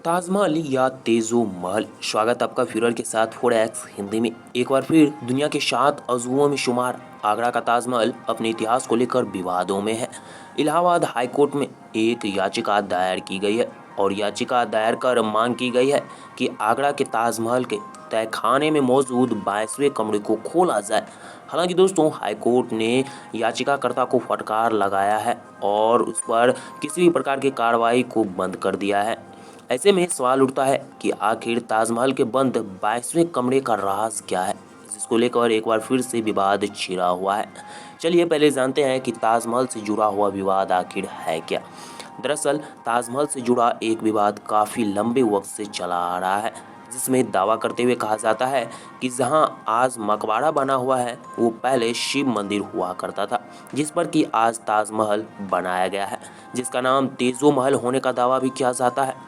ताजमहल या तेजो महल। स्वागत आपका फ्यूरल के साथ 4x हिंदी में। एक बार फिर दुनिया के 7 अजूबों में शुमार आगरा का ताजमहल अपने इतिहास को लेकर विवादों में है। इलाहाबाद हाई कोर्ट में एक याचिका दायर की गई है और याचिका दायर कर मांग की गई है कि आगरा के ताजमहल के तहखाने में मौजूद 22वें कमरे को खोला जाए। हालांकि दोस्तों, हाईकोर्ट ने याचिकाकर्ता को फटकार लगाया है और उस पर किसी भी प्रकार की कार्रवाई को बंद कर दिया है। ऐसे में सवाल उठता है कि आखिर ताजमहल के बंद 22वें कमरे का राज क्या है, जिसको लेकर एक बार फिर से विवाद छिड़ा हुआ है। चलिए पहले जानते हैं कि ताजमहल से जुड़ा हुआ विवाद आखिर है क्या। दरअसल ताजमहल से जुड़ा एक विवाद काफ़ी लंबे वक्त से चला आ रहा है, जिसमें दावा करते हुए कहा जाता है कि जहां आज मकबरा बना हुआ है वो पहले शिव मंदिर हुआ करता था, जिस पर कि आज ताजमहल बनाया गया है, जिसका नाम तेजो महल होने का दावा भी किया जाता है।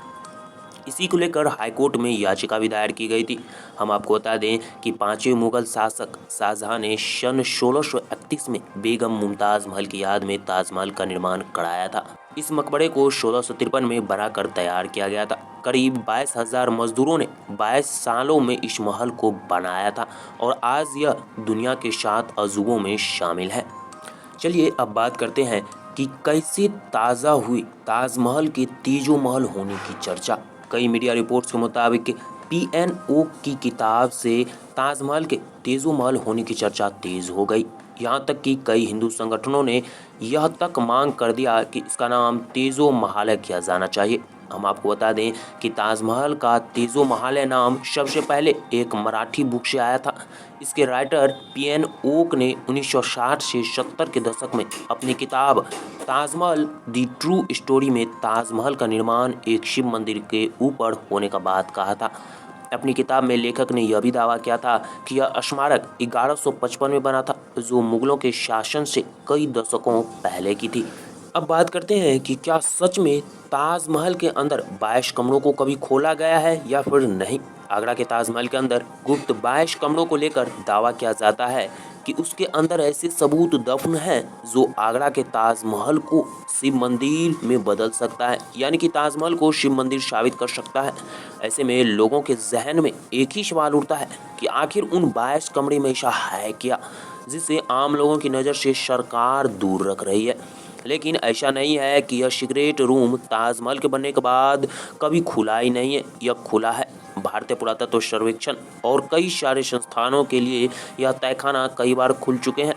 इसी को लेकर हाईकोर्ट में याचिका भी दायर की गई थी। हम आपको बता दें कि 5वें मुगल शासक शाहजहां ने सन 1631 में बेगम मुमताज महल की याद में ताजमहल का निर्माण कराया था। इस मकबरे को 1653 में बनाकर तैयार किया गया था। करीब 22,000 मजदूरों ने 22 सालों में इस महल को बनाया था और आज यह दुनिया के 7 अजूबों में शामिल है। चलिए अब बात करते हैं कि कैसे ताज़ा हुई ताजमहल के तेजो महल होने की चर्चा। कई मीडिया रिपोर्ट्स के मुताबिक पीएनओ की किताब से ताजमहल के तेजो महल होने की चर्चा तेज हो गई। यहाँ तक कि कई हिंदू संगठनों ने यह तक मांग कर दिया कि इसका नाम तेजो महालय किया जाना चाहिए। हम आपको बता दें कि ताजमहल का तेजो महालय नाम सबसे पहले एक मराठी बुक से आया था। इसके राइटर पीएन ओक ने 1960 से 70 के दशक में अपनी किताब ताजमहल द ट्रू स्टोरी में ताजमहल का निर्माण एक शिव मंदिर के ऊपर होने का बात कहा था। अपनी किताब में लेखक ने यह भी दावा किया था कि यह स्मारक 1155 में बना था, जो मुगलों के शासन से कई दशकों पहले की थी। अब बात करते हैं कि क्या सच में ताजमहल के अंदर 22 कमरों को कभी खोला गया है या फिर नहीं। आगरा के ताजमहल के अंदर गुप्त 22 कमरों को लेकर दावा किया जाता है कि उसके अंदर ऐसे सबूत दफन हैं जो आगरा के ताजमहल को शिव मंदिर में बदल सकता है, यानी कि ताजमहल को शिव मंदिर साबित कर सकता है। ऐसे में लोगों के जहन में एक ही सवाल उठता है कि आखिर उन 22 कमरे में ऐसा है क्या जिसे आम लोगों की नज़र से सरकार दूर रख रही है। लेकिन ऐसा नहीं है कि यह सीक्रेट रूम ताजमहल के बनने के बाद कभी खुला ही नहीं है, यह खुला है। भारतीय पुरातत्व सर्वेक्षण और कई सारे संस्थानों के लिए यह तहखाना कई बार खुल चुके हैं।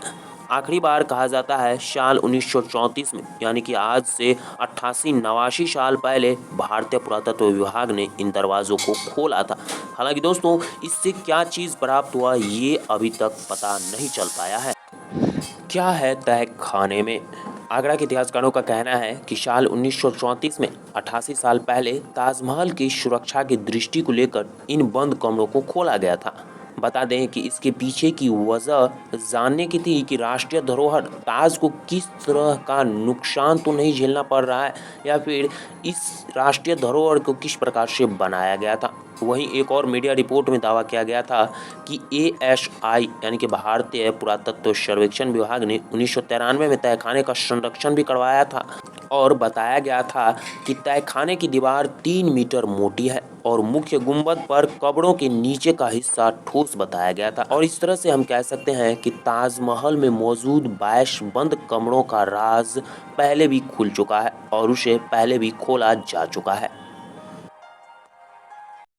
आखिरी बार कहा जाता है साल 1934 में, यानी कि आज से 88-89 साल पहले भारतीय पुरातत्व विभाग ने इन दरवाज़ों को खोला था। हालांकि दोस्तों, इससे क्या चीज़ प्राप्त हुआ ये अभी तक पता नहीं चल पाया है। क्या है तहखाने में। आगरा के इतिहासकारों का कहना है कि साल 1934 में 88 साल पहले ताजमहल की सुरक्षा की दृष्टि को लेकर इन बंद कमरों को खोला गया था। बता दें कि इसके पीछे की वजह जानने की थी कि राष्ट्रीय धरोहर ताज को किस तरह का नुकसान तो नहीं झेलना पड़ रहा है, या फिर इस राष्ट्रीय धरोहर को किस प्रकार से बनाया गया था। वहीं एक और मीडिया रिपोर्ट में दावा किया गया था कि एएसआई यानी कि भारतीय पुरातत्व सर्वेक्षण विभाग ने 1993 में तहखाने का संरक्षण भी करवाया था और बताया गया था कि तहखाने की दीवार 3 मीटर मोटी है और मुख्य गुंबद पर कब्रों के नीचे का हिस्सा ठोस बताया गया था। और इस तरह से हम कह सकते हैं कि ताजमहल में मौजूद 22 बंद कमरों का राज पहले भी खुल चुका है और उसे पहले भी खोला जा चुका है।